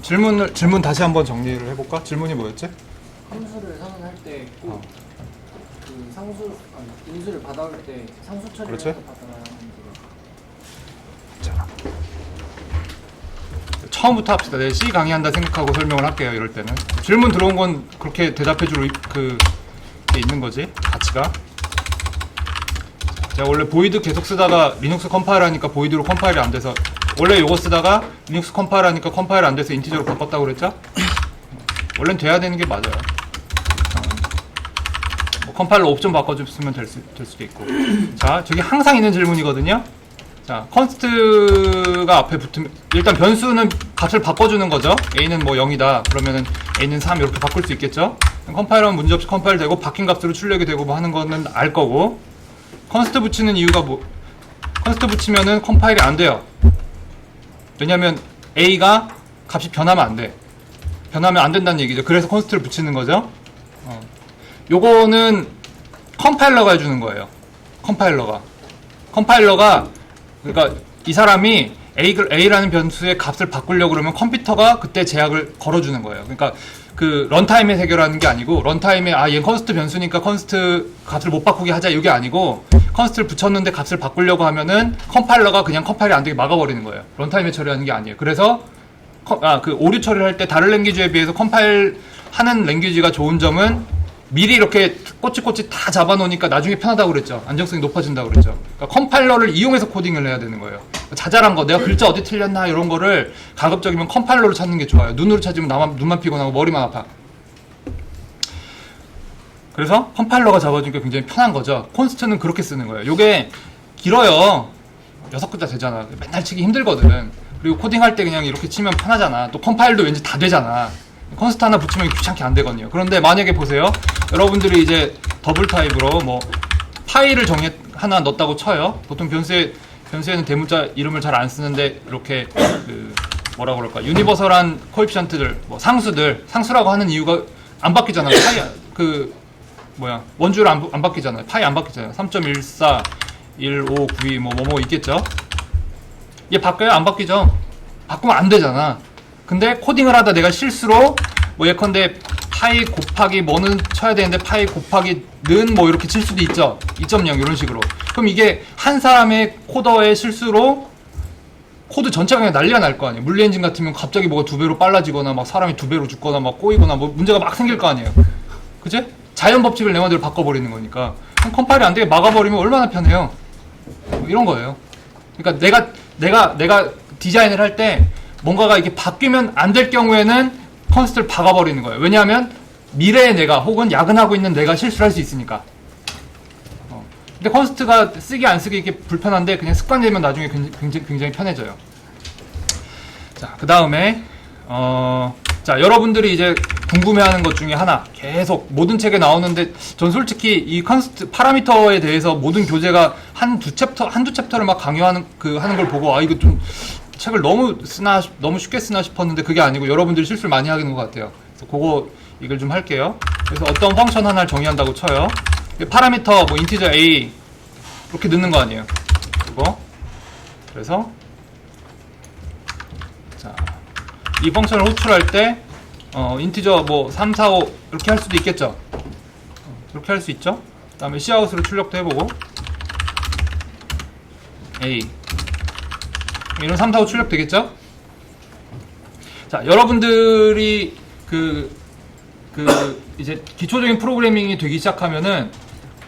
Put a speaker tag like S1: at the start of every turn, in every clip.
S1: 질문 다시 한번 정리를 해볼까? 질문이 뭐였지?
S2: 함수를 상환할 때 꼭 그 상수 인수를 받아올 때 상수 처리를
S1: 그렇지?
S2: 해서 받아야 하는지.
S1: 자, 처음부터 합시다. 내가 C 강의한다 생각하고 설명을 할게요. 이럴 때는 질문 들어온 건 그렇게 대답해줄 게 있는 거지, 가치가. 제가 원래 보이드 계속 쓰다가 리눅스 컴파일 하니까 보이드로 컴파일이 안 돼서, 원래 이거 쓰다가 리눅스 컴파일 하니까 컴파일 안 돼서 인티저로 바꿨다고 그랬죠? 원래는 돼야 되는 게 맞아요. 뭐 컴파일러 옵션 바꿔줬으면 될 수도 있고. 자, 저기 항상 있는 질문이거든요. 자, 컨스트가 앞에 붙으면 일단 변수는 값을 바꿔주는 거죠. a는 뭐 0이다 그러면은 a는 3 이렇게 바꿀 수 있겠죠. 컴파일러는 문제없이 컴파일 되고 바뀐 값으로 출력이 되고 뭐 하는 거는 알 거고. 컨스트 붙이는 이유가 뭐, 컨스트 붙이면은 컴파일이 안 돼요. 왜냐면 a가 값이 변하면 안 돼. 변하면 안 된다는 얘기죠. 그래서 컨스트를 붙이는 거죠. 요거는 컴파일러가 해주는 거예요. 컴파일러가 그러니까 이 사람이 a라는 변수의 값을 바꾸려고 그러면 컴퓨터가 그때 제약을 걸어주는 거예요. 그러니까 그 런타임에 해결하는 게 아니고, 런타임에 얘 컨스트 변수니까 컨스트 값을 못 바꾸게 하자 이게 아니고, 컨스트를 붙였는데 값을 바꾸려고 하면은 컴파일러가 그냥 컴파일이 안 되게 막아버리는 거예요. 런타임에 처리하는 게 아니에요. 그래서 그 오류 처리를 할 때 다른 랭귀지에 비해서 컴파일 하는 랭귀지가 좋은 점은 미리 이렇게 꼬치꼬치 다 잡아놓으니까 나중에 편하다고 그랬죠. 안정성이 높아진다고 그랬죠. 그러니까 컴파일러를 이용해서 코딩을 해야 되는 거예요. 자잘한 거, 내가 글자 어디 틀렸나 이런 거를 가급적이면 컴파일러를 찾는 게 좋아요. 눈으로 찾으면 눈만 피곤하고 머리만 아파. 그래서 컴파일러가 잡아주니까 굉장히 편한 거죠. 콘스트는 그렇게 쓰는 거예요. 요게 길어요. 6글자 되잖아. 맨날 치기 힘들거든. 그리고 코딩할 때 그냥 이렇게 치면 편하잖아. 또 컴파일도 왠지 다 되잖아. 컨스트 하나 붙이면 귀찮게 안 되거든요. 그런데 만약에 보세요. 여러분들이 이제 더블 타입으로 뭐 파일을 하나 넣었다고 쳐요. 보통 변수에는 대문자 이름을 잘 안 쓰는데 이렇게 뭐라 그럴까, 유니버설한 코에피션트들, 뭐 상수라고 하는 이유가 안 바뀌잖아. 원주를 안 바뀌잖아요. 파이 안 바뀌잖아요. 3.14 1592 뭐 있겠죠. 얘 바뀌어요? 안 바뀌죠? 바꾸면 안 되잖아. 근데 코딩을 하다 내가 실수로 뭐 예컨대 파이 곱하기 뭐는 쳐야 되는데 파이 곱하기 는 뭐 이렇게 칠 수도 있죠. 2.0 이런 식으로. 그럼 이게 한 사람의 코더의 실수로 코드 전체가 그냥 난리가 날 거 아니에요. 물리 엔진 같으면 갑자기 뭐가 2배로 빨라지거나 막 사람이 2배로 죽거나 막 꼬이거나 뭐 문제가 막 생길 거 아니에요. 그치? 자연 법칙을 내 마음대로 바꿔버리는 거니까. 그럼 컴파일이 안 되게 막아버리면 얼마나 편해요. 뭐 이런 거예요. 그러니까 내가 디자인을 할 때 뭔가가 이렇게 바뀌면 안 될 경우에는 컨스트를 박아버리는 거예요. 왜냐하면 미래의 내가 혹은 야근하고 있는 내가 실수를 할 수 있으니까. 근데 컨스트가 쓰기 안 쓰기 이렇게 불편한데 그냥 습관되면 나중에 굉장히 편해져요. 자, 그 다음에 자, 여러분들이 이제 궁금해하는 것 중에 하나, 계속 모든 책에 나오는데 전 솔직히 이 컨스트 파라미터에 대해서 모든 교재가 한두 챕터를 막 강요하는 하는 걸 보고 이거 좀 책을 너무 쉽게 쓰나 싶었는데 그게 아니고 여러분들이 실수를 많이 하는 것 같아요. 그래서 이걸 좀 할게요. 그래서 어떤 펑션 하나를 정의한다고 쳐요. 파라미터 뭐 인티저 a 이렇게 넣는 거 아니에요. 그래서 자, 이 펑션을 호출할 때 인티저 뭐 3, 4, 5 이렇게 할 수도 있겠죠. 이렇게 할 수 있죠. 그 다음에 Cout으로 출력도 해보고 a 이런 3, 4, 5 출력 되겠죠? 자, 여러분들이 이제 기초적인 프로그래밍이 되기 시작하면은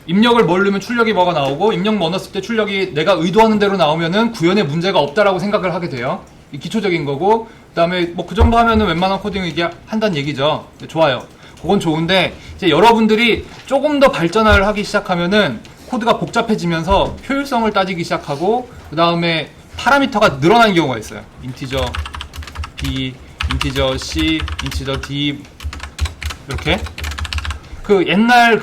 S1: 입력을 뭘 넣으면 출력이 뭐가 나오고, 입력 뭐 넣었을 때 출력이 내가 의도하는 대로 나오면은 구현에 문제가 없다라고 생각을 하게 돼요. 이 기초적인 거고, 그 다음에 뭐 그 정도 하면은 웬만한 코딩을 이게 한다는 얘기죠. 좋아요. 그건 좋은데, 이제 여러분들이 조금 더 발전을 하기 시작하면은 코드가 복잡해지면서 효율성을 따지기 시작하고, 그 다음에 파라미터가 늘어나는 경우가 있어요. 인티저 b, 인티저 c, 인티저 d 이렇게. 옛날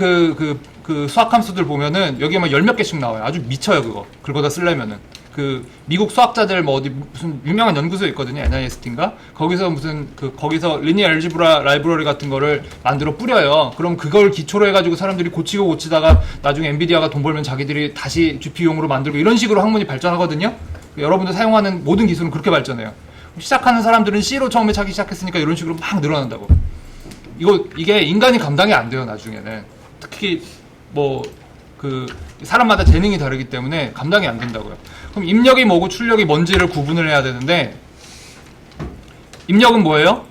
S1: 수학 함수들 보면은 여기에 막 10몇 개씩 나와요. 아주 미쳐요, 그거. 긁어다 쓰려면은. 미국 수학자들 뭐 어디 무슨 유명한 연구소 있거든요. NIST인가? 거기서 거기서 리니어 알지브라 라이브러리 같은 거를 만들어 뿌려요. 그럼 그걸 기초로 해가지고 사람들이 고치다가 나중에 엔비디아가 돈 벌면 자기들이 다시 GPU용으로 만들고 이런 식으로 학문이 발전하거든요. 여러분들 사용하는 모든 기술은 그렇게 발전해요. 시작하는 사람들은 C로 처음에 찾기 시작했으니까 이런 식으로 막 늘어난다고. 이게 인간이 감당이 안 돼요, 나중에는. 특히 뭐 그 사람마다 재능이 다르기 때문에 감당이 안 된다고요. 그럼 입력이 뭐고 출력이 뭔지를 구분을 해야 되는데, 입력은 뭐예요?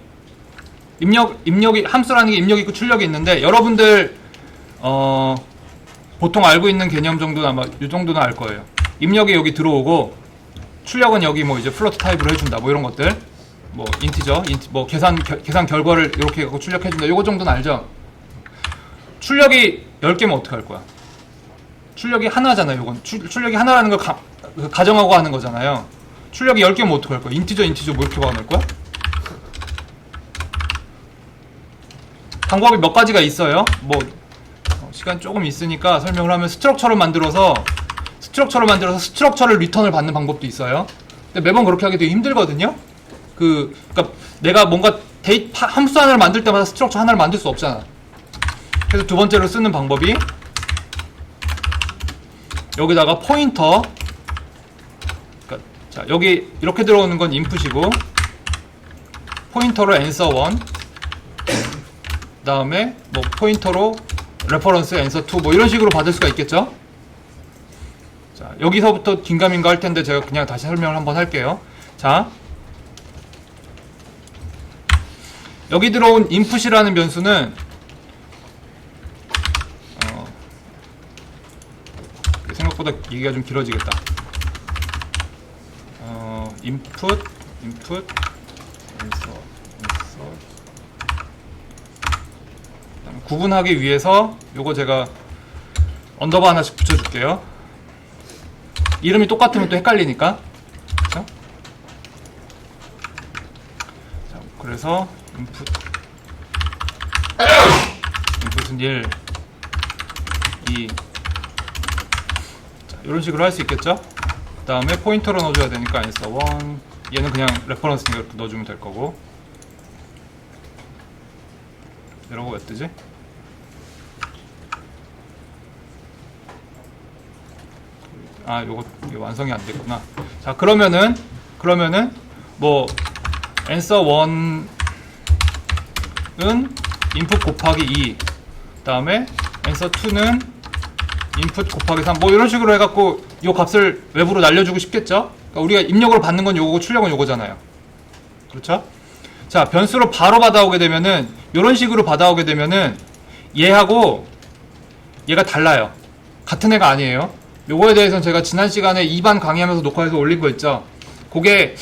S1: 입력이 함수라는 게 입력이 있고 출력이 있는데, 여러분들 보통 알고 있는 개념 정도는 아마 이 정도는 알 거예요. 입력이 여기 들어오고 출력은 여기 뭐 이제 플로트 타입으로 해준다, 뭐 이런 것들, 뭐 인티저, 뭐 계산 결과를 이렇게 하고 출력해준다, 요거 정도는 알죠? 출력이 10개면 어떻게 할 거야? 출력이 하나잖아요. 요건 출력이 하나라는 걸 가정하고 하는 거잖아요. 출력이 10개면 어떻게 할 거야? 인티저 뭐 이렇게 박아놓을 거야? 방법이 몇 가지가 있어요. 뭐 시간 조금 있으니까 설명을 하면 스트럭처를 만들어서 스트럭처를 리턴을 받는 방법도 있어요. 근데 매번 그렇게 하기 되게 힘들거든요. 그러니까 내가 뭔가 함수 하나를 만들 때마다 스트럭처 하나를 만들 수 없잖아. 그래서 두 번째로 쓰는 방법이 여기다가 포인터, 그러니까 자 여기 이렇게 들어오는 건 인풋이고 포인터로 answer 1, 그 다음에 뭐 포인터로 reference answer 2 뭐 이런 식으로 받을 수가 있겠죠. 자 여기서부터 긴가민가 할 텐데 제가 그냥 다시 설명을 한번 할게요. 자 여기 들어온 input이라는 변수는 생각보다 얘기가 좀 길어지겠다. input answer 구분하기 위해서 요거 제가 언더바 하나씩 붙여줄게요. 이름이 똑같으면 또 헷갈리니까. 그렇죠? 자, 그래서 input은 1, 2 자, 이런 식으로 할 수 있겠죠? 그 다음에 포인터로 넣어줘야 되니까 answer 1 얘는 그냥 레퍼런스니까 이렇게 넣어주면 될 거고. 이러고 왜 뜨지? 아, 이게 완성이 안 됐구나. 자, 그러면은 뭐 answer 1은 input 곱하기 2, 그다음에 answer 2는 input 곱하기 3, 뭐 이런 식으로 해갖고 이 값을 외부로 날려주고 싶겠죠? 그러니까 우리가 입력으로 받는 건 요거고 출력은 요거잖아요. 그렇죠? 자, 변수로 바로 받아오게 되면은 이런 식으로 받아오게 되면은 얘하고 얘가 달라요. 같은 애가 아니에요. 요거에 대해서는 제가 지난 시간에 2반 강의하면서 녹화해서 올린 거 있죠. 그게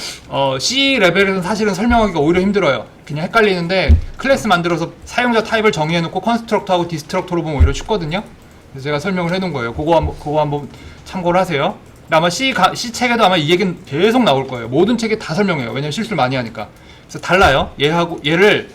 S1: C 레벨에서는 사실은 설명하기가 오히려 힘들어요. 그냥 헷갈리는데 클래스 만들어서 사용자 타입을 정의해놓고 컨스트럭터하고 디스트럭터로 보면 오히려 쉽거든요. 그래서 제가 설명을 해놓은 거예요. 그거 한번 참고를 하세요. 근데 아마 C 책에도 아마 이 얘기는 계속 나올 거예요. 모든 책에 다 설명해요. 왜냐면 실수를 많이 하니까. 그래서 달라요. 얘를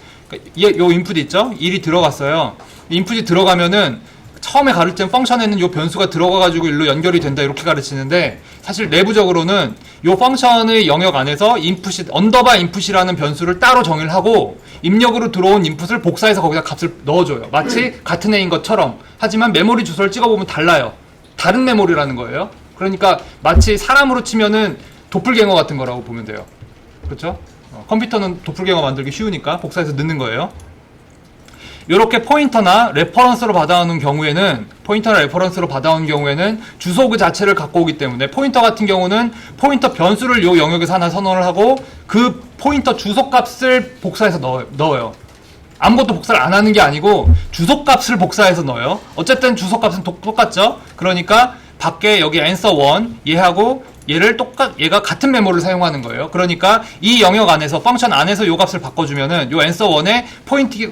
S1: 요 인풋 있죠? 1이 들어갔어요. 인풋이 들어가면은 처음에 가르칠 땐 펑션에는 요 변수가 들어가가지고 일로 연결이 된다 이렇게 가르치는데 사실 내부적으로는 요 펑션의 영역 안에서 인풋이 언더바 인풋이라는 변수를 따로 정의를 하고 입력으로 들어온 인풋을 복사해서 거기다 값을 넣어줘요. 마치 같은 애인 것처럼. 하지만 메모리 주소를 찍어보면 달라요. 다른 메모리라는 거예요. 그러니까 마치 사람으로 치면은 도플갱어 같은 거라고 보면 돼요. 그렇죠? 컴퓨터는 도플갱어 만들기 쉬우니까 복사해서 넣는 거예요. 이렇게 포인터나 레퍼런스로 받아오는 경우에는 주소 그 자체를 갖고 오기 때문에 포인터 같은 경우는 포인터 변수를 요 영역에서 하나 선언을 하고 그 포인터 주소 값을 복사해서 넣어요. 아무것도 복사를 안 하는 게 아니고 주소 값을 복사해서 넣어요. 어쨌든 주소 값은 똑같죠. 그러니까 밖에 여기 answer 1 얘하고 얘가 같은 메모를 사용하는 거예요. 그러니까 이 영역 안에서 펑션 안에서 요 값을 바꿔주면은 요 answer 1에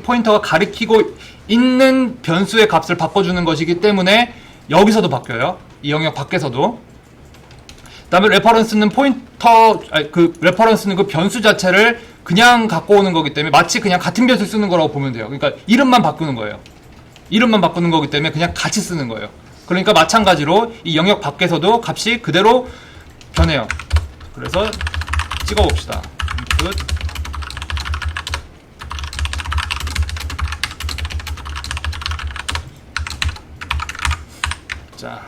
S1: 포인터가 가리키고 있는 변수의 값을 바꿔주는 것이기 때문에 여기서도 바뀌어요. 이 영역 밖에서도. 그다음에 레퍼런스는 레퍼런스는 그 변수 자체를 그냥 갖고 오는 거기 때문에 마치 그냥 같은 변수 쓰는 거라고 보면 돼요. 그러니까 이름만 바꾸는 거예요. 이름만 바꾸는 거기 때문에 그냥 같이 쓰는 거예요. 그러니까 마찬가지로 이 영역 밖에서도 값이 그대로 변해요. 그래서 찍어봅시다. input 자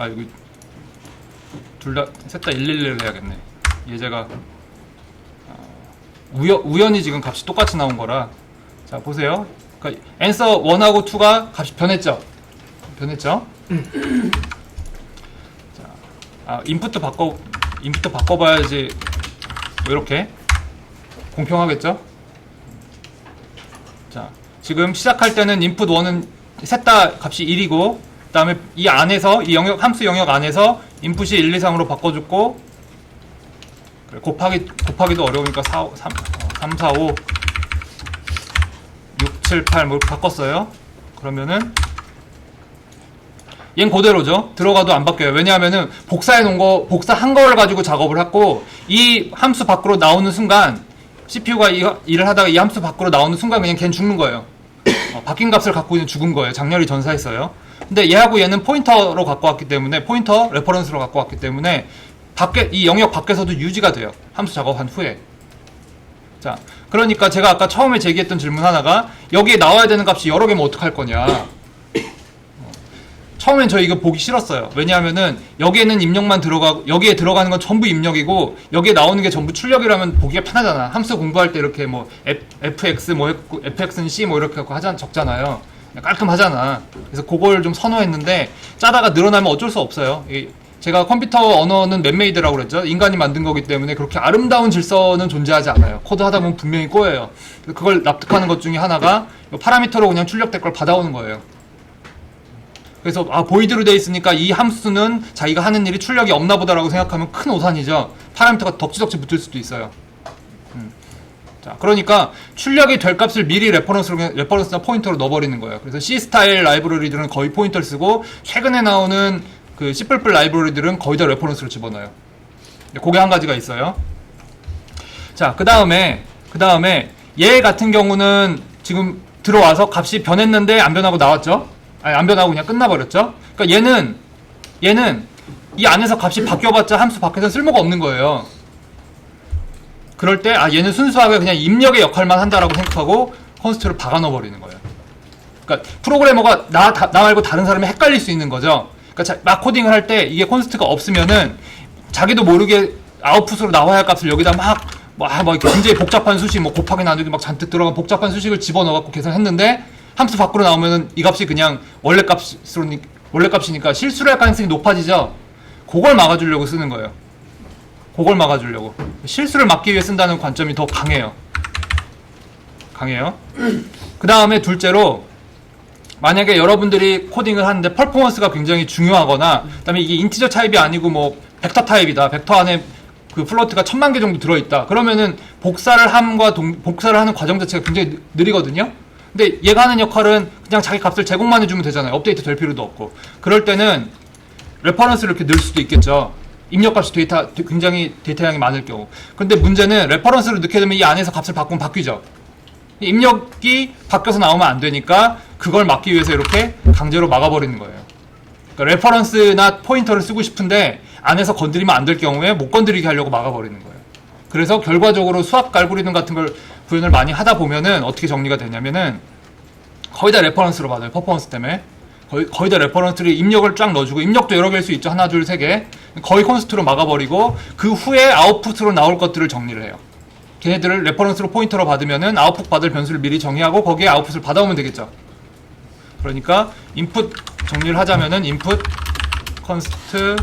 S1: 이거 셋 다 111을 해야겠네. 예제가 우연히 지금 값이 똑같이 나온 거라. 자, 보세요. 그러니까 answer 1하고 2가 값이 변했죠? 자, 인풋도 바꿔봐야지. 뭐 이렇게 공평하겠죠? 자, 지금 시작할 때는 input 1은 셋 다 값이 1이고, 그 다음에 이 안에서, 이 함수 영역 안에서 인풋이 1, 2, 3으로 바꿔줬고, 그래, 곱하기도 어려우니까 3, 4, 5, 6, 7, 8 뭐 바꿨어요. 그러면은 얘는 그대로죠. 들어가도 안 바뀌어요. 왜냐하면은 복사한 거를 가지고 작업을 했고, 이 함수 밖으로 나오는 순간 CPU가 일을 하다가 이 함수 밖으로 나오는 순간 그냥 걔는 죽는 거예요. 바뀐 값을 갖고 있는 죽은 거예요. 장렬히 전사했어요. 근데 얘하고 얘는 포인터로 갖고 왔기 때문에, 포인터 레퍼런스로 갖고 왔기 때문에 이 영역 밖에서도 유지가 돼요. 함수 작업한 후에. 자, 그러니까 제가 아까 처음에 제기했던 질문 하나가, 여기에 나와야 되는 값이 여러 개면 어떡할 거냐. 처음엔 저 이거 보기 싫었어요. 왜냐하면은 여기에는 입력만 들어가고, 여기에 들어가는 건 전부 입력이고, 여기에 나오는 게 전부 출력이라면 보기가 편하잖아. 함수 공부할 때 이렇게 뭐 fx 뭐 했고, fx는 c 뭐 이렇게 하고 적잖아요. 깔끔하잖아. 그래서 그걸 좀 선호했는데, 짜다가 늘어나면 어쩔 수 없어요. 제가 컴퓨터 언어는 맨메이드라고 그랬죠. 인간이 만든 거기 때문에 그렇게 아름다운 질서는 존재하지 않아요. 코드 하다 보면 분명히 꼬여요. 그걸 납득하는 것 중에 하나가 파라미터로 그냥 출력될 걸 받아오는 거예요. 그래서 보이드로 돼 있으니까 이 함수는 자기가 하는 일이 출력이 없나 보다라고 생각하면 큰 오산이죠. 파라미터가 덕지덕지 붙을 수도 있어요. 자, 그러니까 출력이 될 값을 미리 레퍼런스나 포인터로 넣어버리는 거예요. 그래서 C 스타일 라이브러리들은 거의 포인터를 쓰고, 최근에 나오는 그 C++ 라이브러리들은 거의 다 레퍼런스로 집어넣어요. 그게 한 가지가 있어요. 자, 그 다음에 얘 같은 경우는 지금 들어와서 값이 변했는데 안 변하고 나왔죠? 아니, 안 변하고 그냥 끝나버렸죠? 그러니까 얘는 이 안에서 값이 바뀌어봤자 함수 밖에서 쓸모가 없는 거예요. 그럴 때 얘는 순수하게 그냥 입력의 역할만 한다라고 생각하고 컨스트를 박아 넣어버리는 거예요. 그러니까 프로그래머가 나 말고 다른 사람이 헷갈릴 수 있는 거죠. 그러니까 막 코딩을 할 때 이게 컨스트가 없으면은 자기도 모르게 아웃풋으로 나와야 할 값을 여기다 막 이렇게 굉장히 복잡한 수식, 뭐 곱하기 나누기 막 잔뜩 들어간 복잡한 수식을 집어넣어갖고 계산했는데, 함수 밖으로 나오면은 이 값이 그냥 원래 값이니까 실수를 할 가능성이 높아지죠. 그걸 막아주려고 쓰는 거예요. 그걸 막아주려고. 실수를 막기 위해 쓴다는 관점이 더 강해요. 그 다음에 둘째로, 만약에 여러분들이 코딩을 하는데 퍼포먼스가 굉장히 중요하거나, 그 다음에 이게 인티저 타입이 아니고 뭐 벡터 타입이다. 벡터 안에 그 플로트가 1000만 개 정도 들어있다. 그러면은 복사를 하는 과정 자체가 굉장히 느리거든요. 근데 얘가 하는 역할은 그냥 자기 값을 제공만 해주면 되잖아요. 업데이트 될 필요도 없고. 그럴 때는 레퍼런스를 이렇게 넣을 수도 있겠죠. 입력값이 굉장히 데이터량이 많을 경우. 그런데 문제는 레퍼런스를 넣게 되면 이 안에서 값을 바꾸면 바뀌죠. 입력이 바뀌어서 나오면 안 되니까 그걸 막기 위해서 이렇게 강제로 막아버리는 거예요. 그러니까 레퍼런스나 포인터를 쓰고 싶은데 안에서 건드리면 안 될 경우에 못 건드리게 하려고 막아버리는 거예요. 그래서 결과적으로 수학 알고리즘 같은 걸 구현을 많이 하다 보면은 어떻게 정리가 되냐면은 거의 다 레퍼런스로 받아요. 퍼포먼스 때문에. 거의 다 레퍼런스를 입력을 쫙 넣어주고, 입력도 여러 개일 수 있죠. 하나, 둘, 세 개. 거의 컨스트로 막아버리고, 그 후에 아웃풋으로 나올 것들을 정리를 해요. 걔네들을 레퍼런스로 포인터로 받으면은 아웃풋 받을 변수를 미리 정의하고 거기에 아웃풋을 받아오면 되겠죠. 그러니까 인풋 정리를 하자면은 인풋 컨스트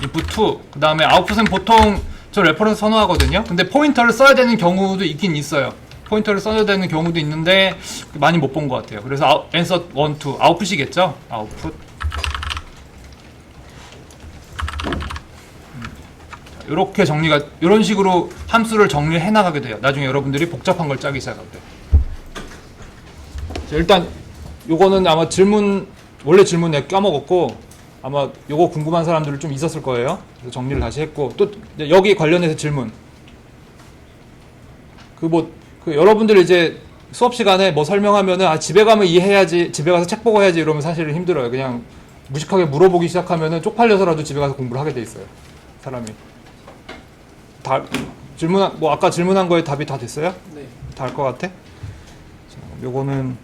S1: 인풋 2, 그 다음에 아웃풋은 보통 저 레퍼런스 선호하거든요. 근데 포인터를 써야 되는 경우도 있긴 있어요. 포인터를 써야 되는 경우도 있는데 많이 못 본 것 같아요. 그래서 answer 1, 2 아웃풋이겠죠. 아웃풋. 이렇게 이런 식으로 함수를 정리해 나가게 돼요. 나중에 여러분들이 복잡한 걸 짜기 시작할 때. 자, 일단 요거는 아마 원래 질문 내가 껴먹었고, 아마 요거 궁금한 사람들 좀 있었을 거예요. 그래서 정리를 다시 했고, 또 여기 관련해서 질문. 여러분들 이제 수업 시간에 뭐 설명하면은 집에 가면 이해해야지, 집에 가서 책 보고 해야지 이러면 사실 힘들어요. 그냥 무식하게 물어보기 시작하면은 쪽팔려서라도 집에 가서 공부를 하게 돼 있어요. 사람이. 아까 질문한 거에 답이 다 됐어요?
S2: 네.
S1: 다 알 것 같아? 자, 요거는